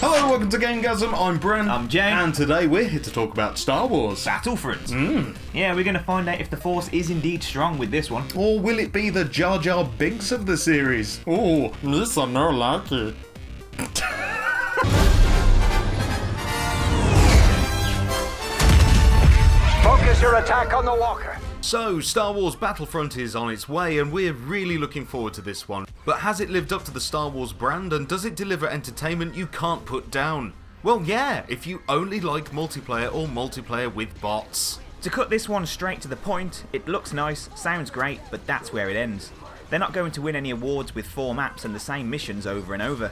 Hello, welcome to GameGazm. I'm Bren. I'm Jay. And today we're here to talk about Star Wars Battlefront. Yeah, we're going to find out if the Force is indeed strong with this one. Or will it be the Jar Jar Binks of the series? Oh, this I know like it. Focus your attack on the walker. So, Star Wars Battlefront is on its way and we're really looking forward to this one. But has it lived up to the Star Wars brand and does it deliver entertainment you can't put down? Well, yeah, if you only like multiplayer or multiplayer with bots. To cut this one straight to the point, it looks nice, sounds great, but that's where it ends. They're not going to win any awards with 4 maps and the same missions over and over.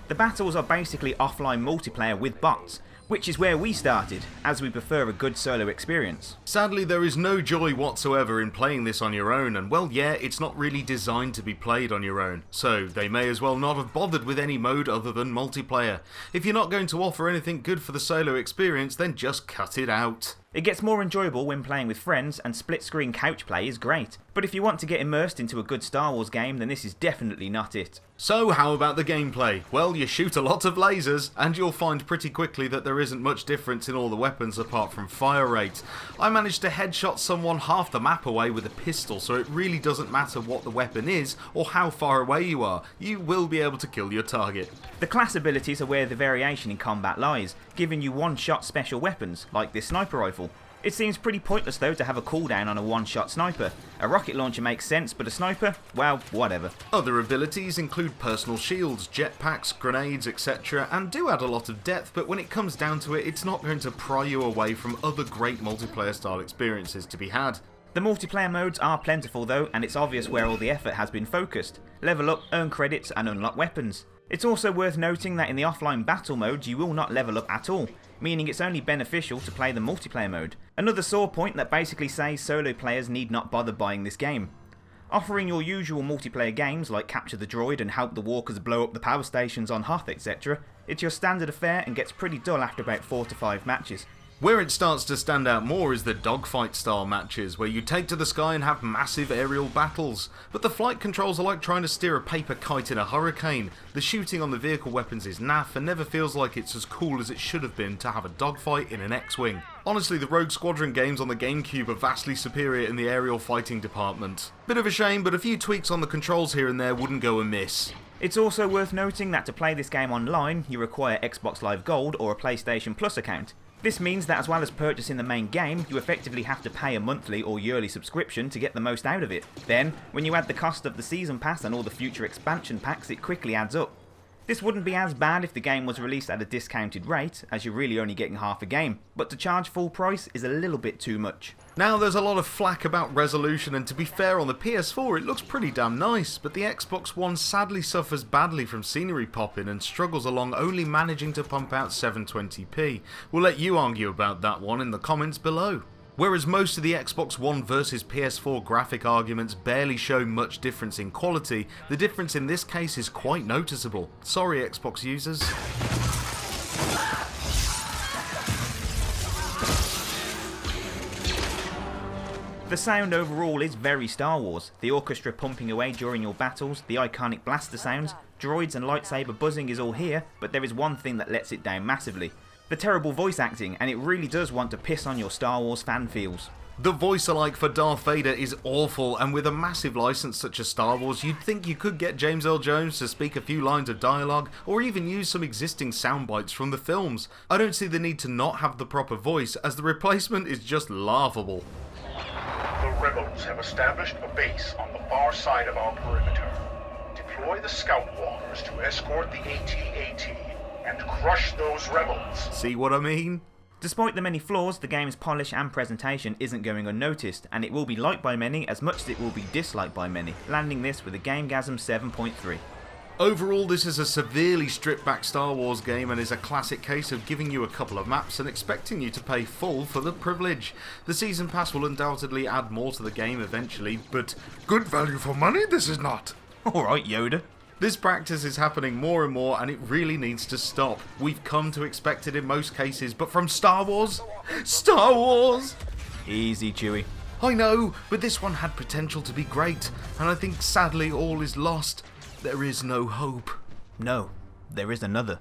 The battles are basically offline multiplayer with bots, which is where we started, as we prefer a good solo experience. Sadly, there is no joy whatsoever in playing this on your own, and well, yeah, it's not really designed to be played on your own, so they may as well not have bothered with any mode other than multiplayer. If you're not going to offer anything good for the solo experience, then just cut it out. It gets more enjoyable when playing with friends, and split-screen couch play is great. But if you want to get immersed into a good Star Wars game, then this is definitely not it. So how about the gameplay? Well, you shoot a lot of lasers, and you'll find pretty quickly that there isn't much difference in all the weapons apart from fire rate. I managed to headshot someone half the map away with a pistol, so it really doesn't matter what the weapon is or how far away you are, you will be able to kill your target. The class abilities are where the variation in combat lies, giving you one-shot special weapons, like this sniper rifle. It seems pretty pointless though to have a cooldown on a one-shot sniper. A rocket launcher makes sense, but a sniper? Well, whatever. Other abilities include personal shields, jetpacks, grenades, etc. and do add a lot of depth, but when it comes down to it, it's not going to pry you away from other great multiplayer style experiences to be had. The multiplayer modes are plentiful though, and it's obvious where all the effort has been focused. Level up, earn credits and unlock weapons. It's also worth noting that in the offline battle modes you will not level up at all, meaning it's only beneficial to play the multiplayer mode. Another sore point that basically says solo players need not bother buying this game. Offering your usual multiplayer games like capture the droid and help the walkers blow up the power stations on Hoth, etc., it's your standard affair and gets pretty dull after about 4 to 5 matches. Where it starts to stand out more is the dogfight style matches, where you take to the sky and have massive aerial battles. But the flight controls are like trying to steer a paper kite in a hurricane. The shooting on the vehicle weapons is naff and never feels like it's as cool as it should have been to have a dogfight in an X-Wing. Honestly, the Rogue Squadron games on the GameCube are vastly superior in the aerial fighting department. Bit of a shame, but a few tweaks on the controls here and there wouldn't go amiss. It's also worth noting that to play this game online, you require Xbox Live Gold or a PlayStation Plus account. This means that as well as purchasing the main game, you effectively have to pay a monthly or yearly subscription to get the most out of it. Then, when you add the cost of the season pass and all the future expansion packs, it quickly adds up. This wouldn't be as bad if the game was released at a discounted rate, as you're really only getting half a game, but to charge full price is a little bit too much. Now there's a lot of flack about resolution, and to be fair, on the PS4 it looks pretty damn nice, but the Xbox One sadly suffers badly from scenery popping and struggles along only managing to pump out 720p. We'll let you argue about that one in the comments below. Whereas most of the Xbox One versus PS4 graphic arguments barely show much difference in quality, the difference in this case is quite noticeable. Sorry Xbox users. The sound overall is very Star Wars, the orchestra pumping away during your battles, the iconic blaster sounds, droids and lightsaber buzzing is all here, but there is one thing that lets it down massively. The terrible voice acting, and it really does want to piss on your Star Wars fan feels. The voice alike for Darth Vader is awful, and with a massive license such as Star Wars, you'd think you could get James Earl Jones to speak a few lines of dialogue, or even use some existing sound bites from the films. I don't see the need to not have the proper voice, as the replacement is just laughable. The rebels have established a base on the far side of our perimeter. Deploy the scout walkers to escort the AT-AT and crush those rebels. See what I mean? Despite the many flaws, the game's polish and presentation isn't going unnoticed, and it will be liked by many as much as it will be disliked by many, landing this with a GameGazm 7.3. Overall, this is a severely stripped back Star Wars game and is a classic case of giving you a couple of maps and expecting you to pay full for the privilege. The season pass will undoubtedly add more to the game eventually, but good value for money this is not. Alright Yoda. This practice is happening more and more and it really needs to stop. We've come to expect it in most cases, but from Star Wars? Star Wars! Easy Chewie. I know, but this one had potential to be great, and I think sadly all is lost. There is no hope. No, there is another.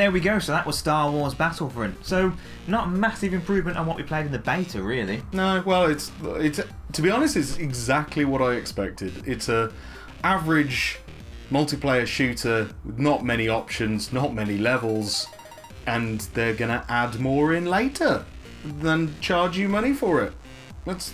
there we go, so that was Star Wars Battlefront. So, not a massive improvement on what we played in the beta, really. No, well, it's to be honest, it's exactly what I expected. It's a average multiplayer shooter with not many options, not many levels, and they're gonna add more in later than charge you money for it. That's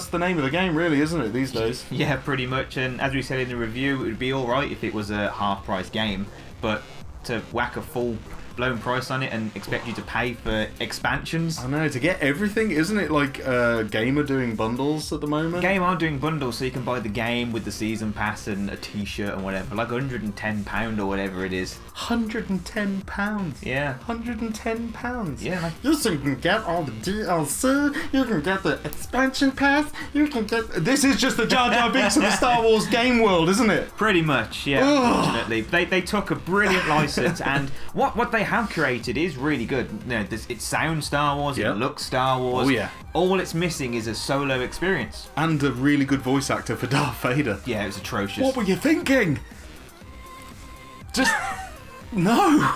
the name of the game, really, isn't it, these days? Yeah, pretty much. And as we said in the review, it would be alright if it was a half-price game, but to whack a full-blown price on it and expect you to pay for expansions. I know, to get everything, isn't it like Game are doing bundles at the moment? Game are doing bundles, so you can buy the game with the season pass and a t-shirt and whatever, like £110 or whatever it is. £110. Yeah. £110. Yeah, like, You can get all the DLC, you can get the expansion pass, you can get... This is just the Jar Jar Binks of the Star Wars game world, isn't it? pretty much, yeah, unfortunately. They took a brilliant license, and what they have created is really good. You know, it sounds Star Wars, Yep. it looks Star Wars. Oh, yeah. All it's missing is a solo experience. And a really good voice actor for Darth Vader. Yeah, it was atrocious. What were you thinking? Just... No!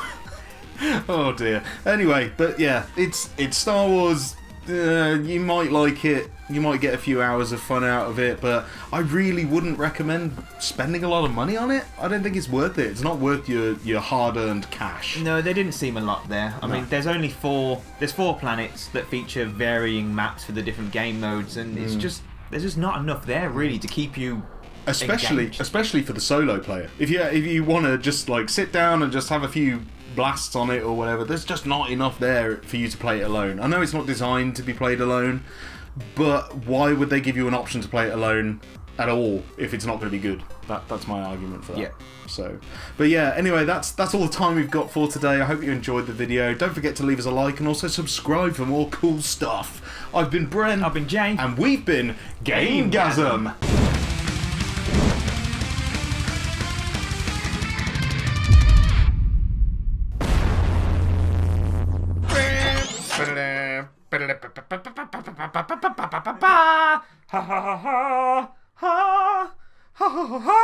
Oh dear. Anyway, but yeah, it's Star Wars. You might like it. You might get a few hours of fun out of it, but I really wouldn't recommend spending a lot of money on it. I don't think it's worth it. It's not worth your hard-earned cash. No, there didn't seem a lot there. I mean, there's only four planets that feature varying maps for the different game modes, and it's just there's just not enough there really to keep you engaged. Especially for the solo player. If you want to just like sit down and just have a few blasts on it or whatever, there's just not enough there for you to play it alone. I know it's not designed to be played alone, but why would they give you an option to play it alone at all if it's not going to be good? That's my argument for that. Yeah. So, but yeah, anyway, that's all the time we've got for today. I hope you enjoyed the video. Don't forget to leave us a like and also subscribe for more cool stuff. I've been Bren. I've been Jay. And we've been GameGazm. Ha ha ha ha ha ha ha ha ha.